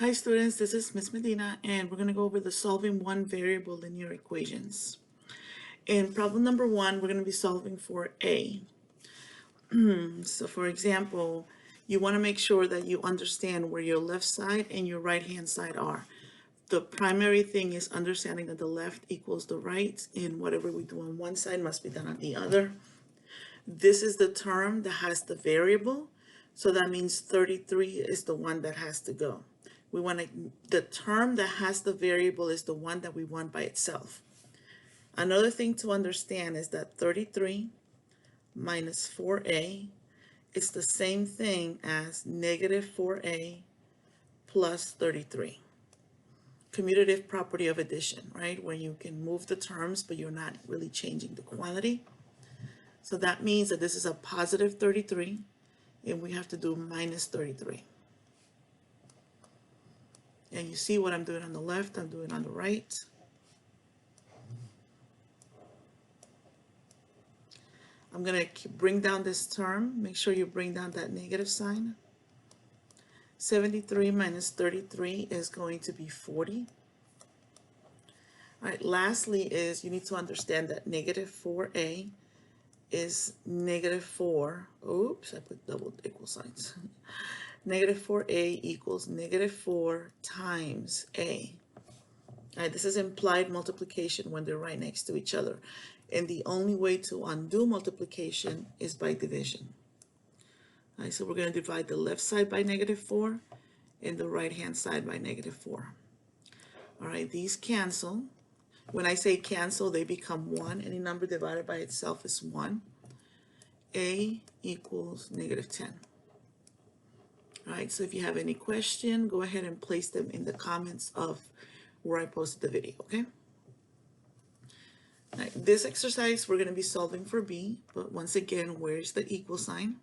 Hi students, this is Ms. Medina and we're going to go over the solving one variable linear equations. In problem number 1, we're going to be solving for A. So for example, you want to make sure that you understand where your left side and your right hand side are. The primary thing is understanding that the left equals the right, and whatever we do on one side must be done on the other. This is the term that has the variable, so that means 33 is the one that has to go. We want the term that has the variable is the one that we want by itself. Another thing to understand is that 33 minus 4a is the same thing as negative 4a plus 33. Commutative property of addition, right? Where you can move the terms, but you're not really changing the quantity. So that means that this is a positive 33, and we have to do minus 33. And you see what I'm doing on the left, I'm doing on the right. I'm going to bring down this term. Make sure you bring down that negative sign. 73 minus 33 is going to be 40. All right, lastly is you need to understand that negative 4a is negative 4. Oops, I put double equal signs. Negative 4a equals negative 4 times a. All right, this is implied multiplication when they're right next to each other. And the only way to undo multiplication is by division. All right, so we're going to divide the left side by negative 4 and the right hand side by negative 4. All right, these cancel. When I say cancel, they become 1. Any number divided by itself is 1. A equals negative 10. All right, so if you have any question, go ahead and place them in the comments of where I posted the video, okay? All right, this exercise we're going to be solving for B, but once again, where's the equal sign?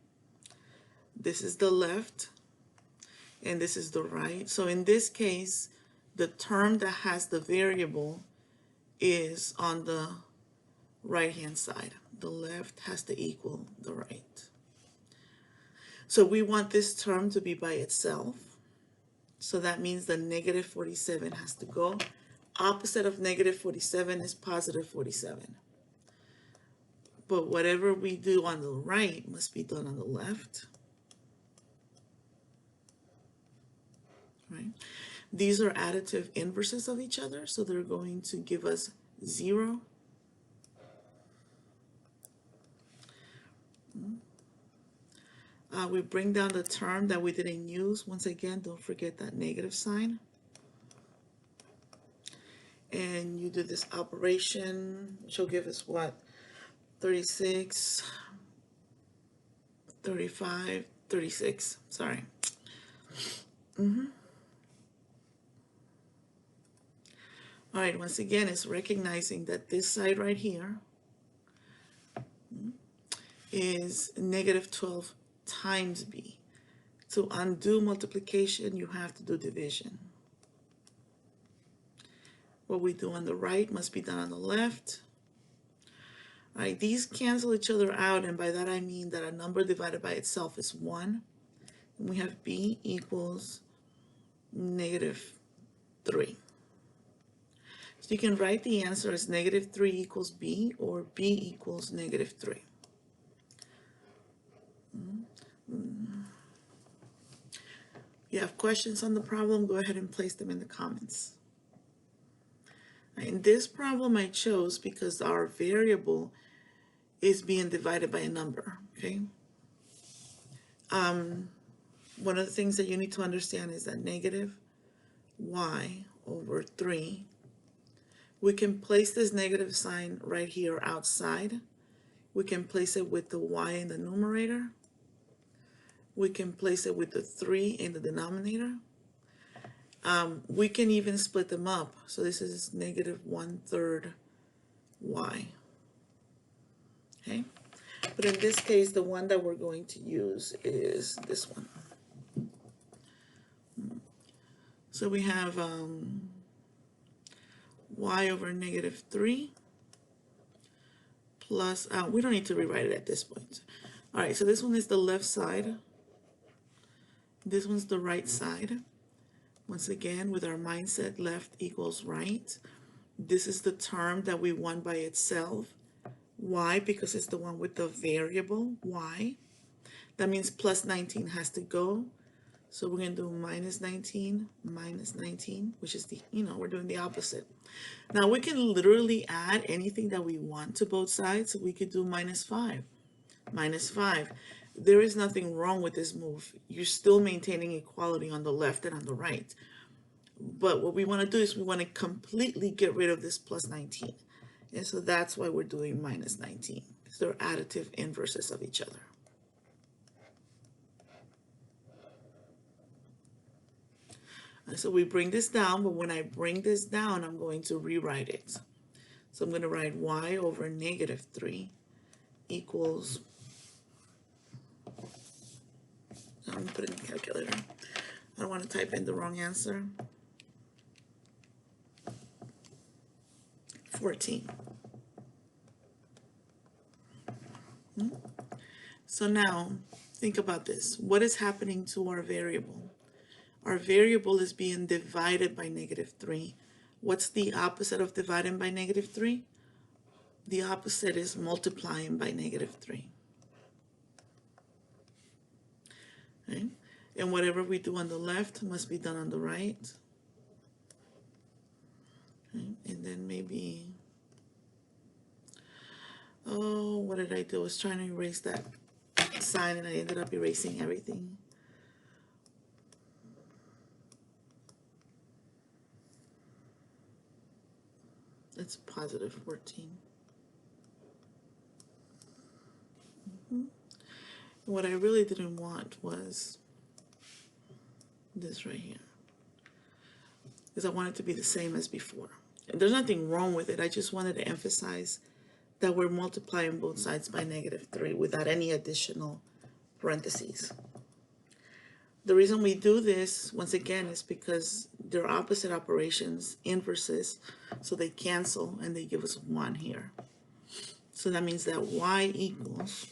This is the left, and this is the right. So in this case, the term that has the variable is on the right-hand side. The left has to equal the right. So we want this term to be by itself. So that means the negative 47 has to go. Opposite of negative 47 is positive 47. But whatever we do on the right must be done on the left. Right? These are additive inverses of each other, so they're going to give us 0. We bring down the term that we didn't use. Once again, don't forget that negative sign. And you do this operation, which will give us what? 36, 35, 36, sorry. All right, once again, it's recognizing that this side right here is negative 12 times b. To undo multiplication, you have to do division. What we do on the right must be done on the left. All right, these cancel each other out, and by that I mean that a number divided by itself is 1. And we have b equals negative 3. So you can write the answer as negative 3 equals b, or b equals negative 3. If you have questions on the problem, go ahead and place them in the comments. In this problem I chose because our variable is being divided by a number, okay? One of the things that you need to understand is that negative y over 3, we can place this negative sign right here outside. We can place it with the y in the numerator. We can place it with the 3 in the denominator. We can even split them up. So this is negative 1/3 y. Okay? But in this case, the one that we're going to use is this one. So we have y over negative 3 plus, we don't need to rewrite it at this point. All right, so this one is the left side. This one's the right side. once again, with our mindset left equals right. This is the term that we want by itself. Why? Because it's the one with the variable y. That means plus 19 has to go. So we're going to do minus 19, which is the, we're doing the opposite. Now we can literally add anything that we want to both sides. So we could do minus 5. There is nothing wrong with this move. You're still maintaining equality on the left and on the right. But what we want to do is we want to completely get rid of this plus 19. And so that's why we're doing minus 19. Because they're additive inverses of each other. So we bring this down, but when I bring this down, I'm going to rewrite it. So I'm going to write y over negative 3 equals, I'm going to put it in the calculator. I don't want to type in the wrong answer. 14. So now, think about this. What is happening to our variable? Our variable is being divided by negative 3. What's the opposite of dividing by negative 3? The opposite is multiplying by negative 3. Okay? And whatever we do on the left must be done on the right. Okay? And then maybe, oh, what did I do? I was trying to erase that sign and I ended up erasing everything. It's positive 14. What I really didn't want was this right here, because I want it to be the same as before. And there's nothing wrong with it. I just wanted to emphasize that we're multiplying both sides by negative 3 without any additional parentheses. The reason we do this, once again, is because they're opposite operations, inverses, so they cancel and they give us 1 here. So that means that y equals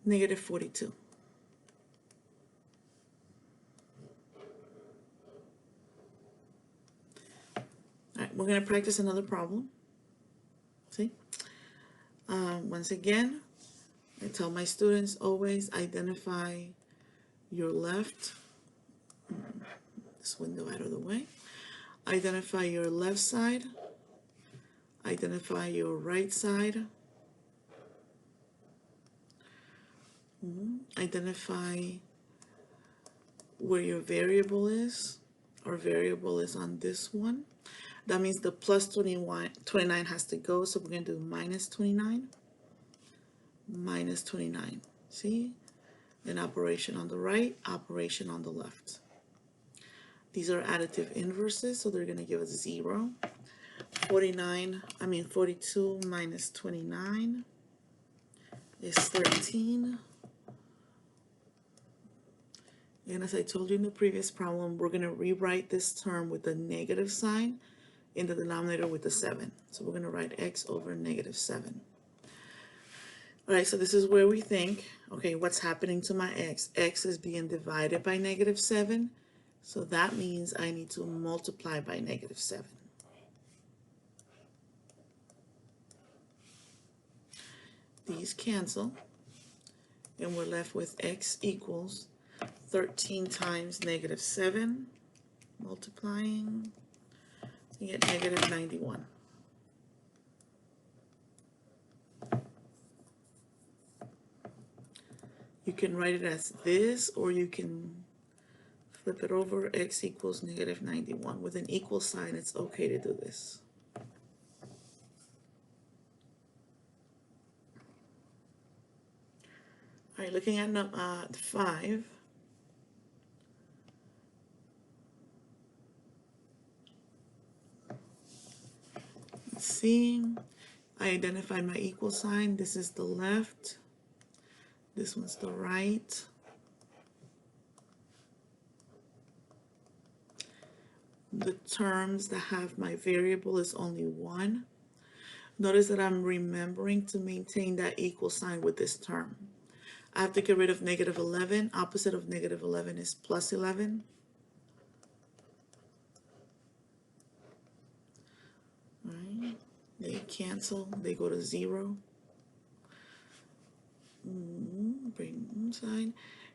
negative 42. All right, we're going to practice another problem. See? Once again, I tell my students always identify your left, this window out of the way, identify your left side, identify your right side, identify where your variable is. Our variable is on this one. That means the plus 29 has to go, so we're going to do minus 29. Minus 29. See? An operation on the right, operation on the left. These are additive inverses, so they're going to give us 0. 42 minus 29 is 13. And as I told you in the previous problem, we're going to rewrite this term with the negative sign in the denominator with the 7. So we're going to write x over negative 7. All right, so this is where we think, okay, what's happening to my x? X is being divided by negative 7, so that means I need to multiply by negative 7. These cancel, and we're left with x equals 13 times negative 7, multiplying, you get negative 91. You can write it as this, or you can flip it over. X equals negative 91. With an equal sign, it's okay to do this. All right, looking at 5. Let's see. I identified my equal sign. This is the left. This one's the right. The terms that have my variable is only 1. Notice that I'm remembering to maintain that equal sign with this term. I have to get rid of negative 11. Opposite of negative 11 is plus 11. All right. They cancel. They go to 0. Bring inside.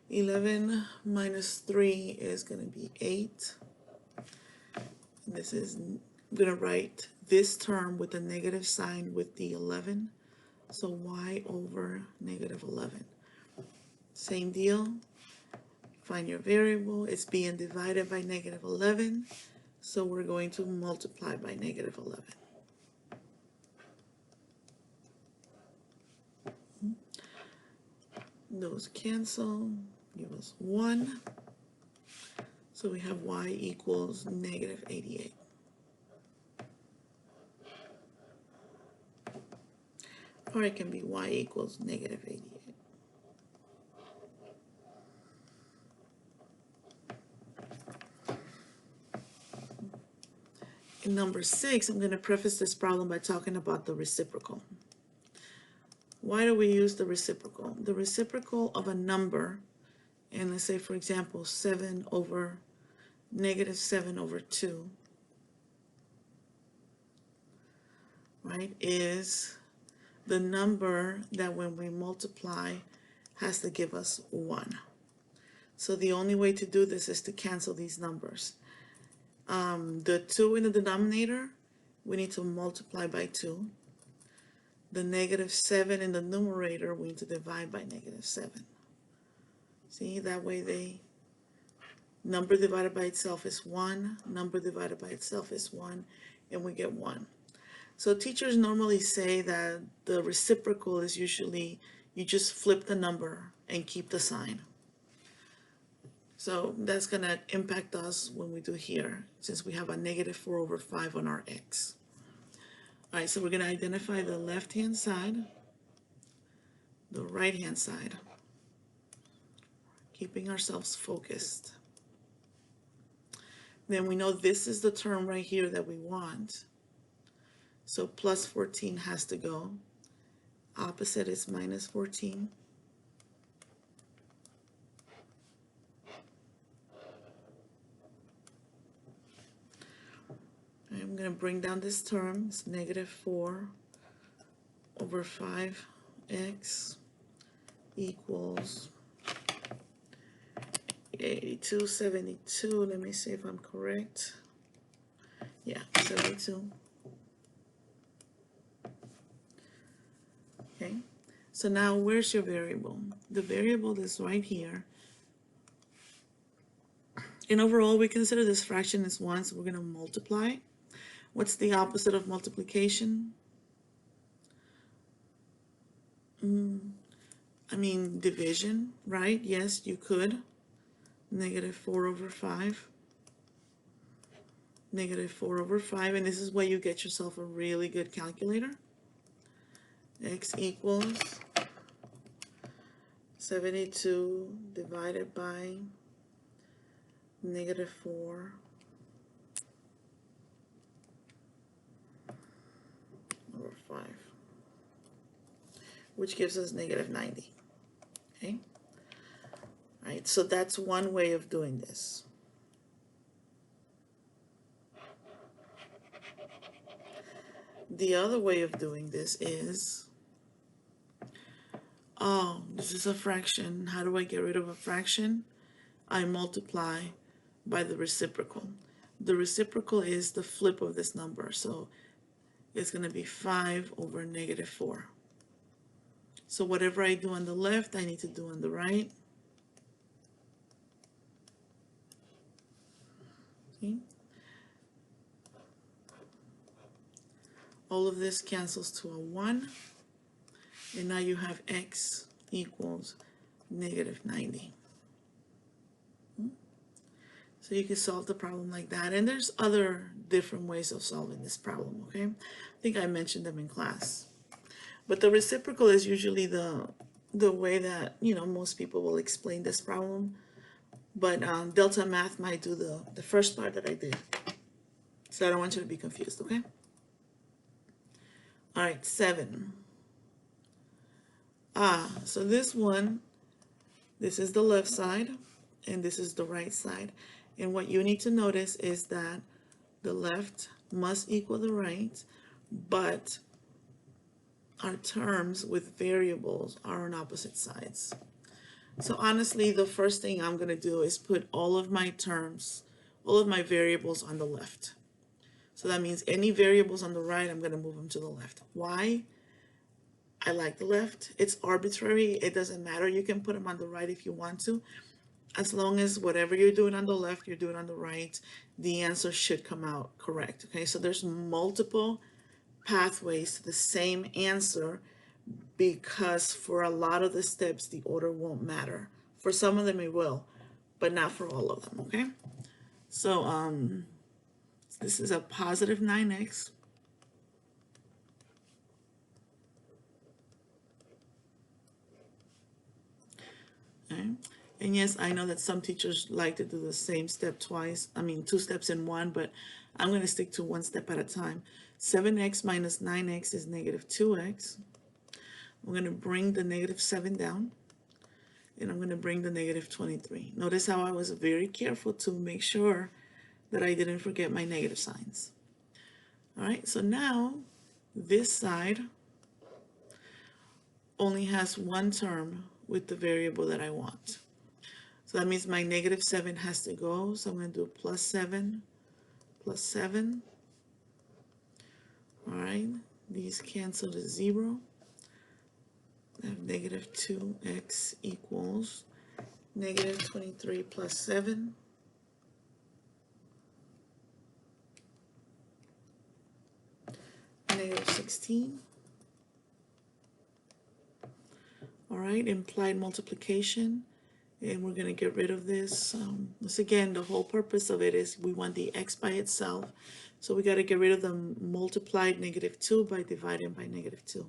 11 minus 3 is going to be 8. And this is, I'm going to write this term with a negative sign with the 11. So y over negative 11. Same deal. Find your variable. It's being divided by negative 11. So we're going to multiply by negative 11. Those cancel. Give us 1. So we have y equals negative 88. Or it can be y equals negative 88. In number 6, I'm going to preface this problem by talking about the reciprocal. Why do we use the reciprocal? The reciprocal of a number, and let's say, for example, 7 over negative 7 over 2, right, is the number that when we multiply has to give us 1. So the only way to do this is to cancel these numbers. The 2 in the denominator, we need to multiply by 2. The negative 7 in the numerator, we need to divide by negative 7. See, that way number divided by itself is 1, number divided by itself is 1, and we get 1. So teachers normally say that the reciprocal is usually you just flip the number and keep the sign. So that's going to impact us when we do here, since we have a negative 4 over 5 on our x. All right, so we're going to identify the left-hand side, the right-hand side, keeping ourselves focused. Then we know this is the term right here that we want. So plus 14 has to go. Opposite is minus 14. I'm going to bring down this term. It's negative 4 over 5x equals 82, 72. Let me see if I'm correct. Yeah, 72. Okay, so now where's your variable? The variable is right here. And overall, we consider this fraction as 1, so we're going to multiply. What's the opposite of multiplication? I mean, division, right? Yes, you could. Negative 4 over 5. Negative 4 over 5, and this is where you get yourself a really good calculator. X equals 72 divided by negative 4 over 5, which gives us negative 90. Okay? All right, so that's one way of doing this. The other way of doing this is, oh, this is a fraction. How do I get rid of a fraction? I multiply by the reciprocal. The reciprocal is the flip of this number, so it's going to be 5 over negative 4. So whatever I do on the left, I need to do on the right. Okay. All of this cancels to a 1. And now you have x equals negative 90. So you can solve the problem like that. And there's other different ways of solving this problem, okay? I think I mentioned them in class. But the reciprocal is usually the way that, you know, most people will explain this problem. But Delta Math might do the first part that I did. So I don't want you to be confused, okay? All right, 7. So this one, This is the left side, and this is the right side. And what you need to notice is that the left must equal the right, but our terms with variables are on opposite sides. So honestly, the first thing I'm going to do is put all of my terms, all of my variables on the left. So that means any variables on the right, I'm going to move them to the left. Why? I like the left. It's arbitrary. It doesn't matter. You can put them on the right if you want to. As long as whatever you're doing on the left, you're doing on the right, the answer should come out correct. Okay, so there's multiple pathways to the same answer, because for a lot of the steps, the order won't matter. For some of them it will, but not for all of them, okay? So this is a positive 9x. Okay. And yes, I know that some teachers like to do the same step twice. I mean, 2 steps in one, but I'm going to stick to 1 step at a time. 7x minus 9x is negative 2x. I'm going to bring the negative 7 down, and I'm going to bring the negative 23. Notice how I was very careful to make sure that I didn't forget my negative signs. All right, so now this side only has one term with the variable that I want. So that means my negative 7 has to go. So I'm going to do plus 7, plus 7. All right, these cancel to 0. I have negative 2x equals negative 23 plus 7. Negative 16. All right, implied multiplication. And we're going to get rid of this. This again, the whole purpose of it is we want the x by itself. So we got to get rid of the multiplied negative 2 by dividing by negative 2.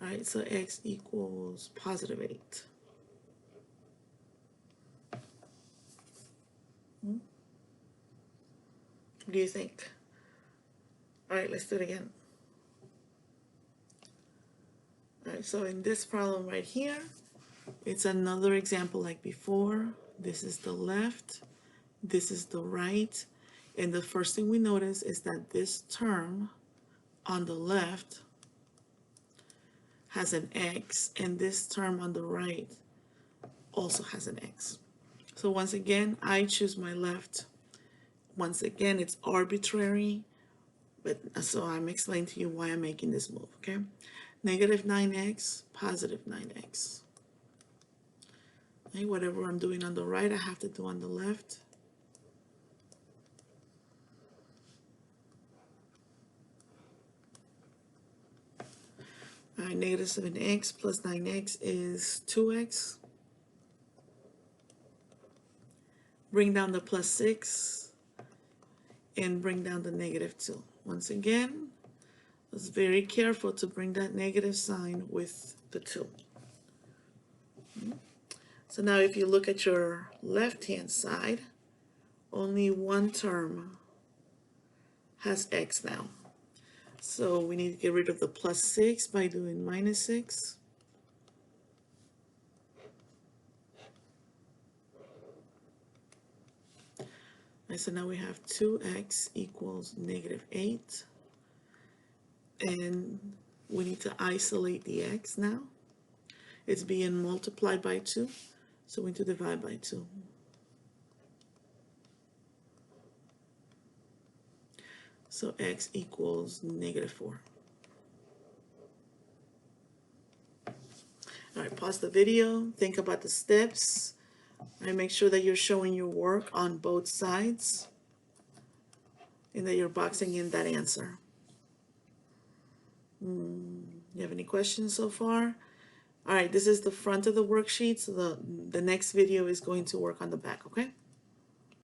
All right, so x equals positive 8. What do you think? All right, let's do it again. All right, so in this problem right here, it's another example like before. This is the left, this is the right, and the first thing we notice is that this term on the left has an x, and this term on the right also has an x. So once again, I choose my left. Once again, it's arbitrary, but so I'm explaining to you why I'm making this move, okay? Negative 9x, positive 9x. Okay, whatever I'm doing on the right, I have to do on the left. All right, negative 7x plus 9x is 2x. Bring down the plus 6 and bring down the negative 2. Once again, I was very careful to bring that negative sign with the 2. So now if you look at your left-hand side, only one term has x now. So we need to get rid of the plus 6 by doing minus 6. And so now we have 2x equals negative 8. And we need to isolate the x now. It's being multiplied by 2, so we need to divide by 2. So x equals negative 4. All right, pause the video, think about the steps, and make sure that you're showing your work on both sides and that you're boxing in that answer. You have any questions so far? All right, this is the front of the worksheet, so the next video is going to work on the back, okay?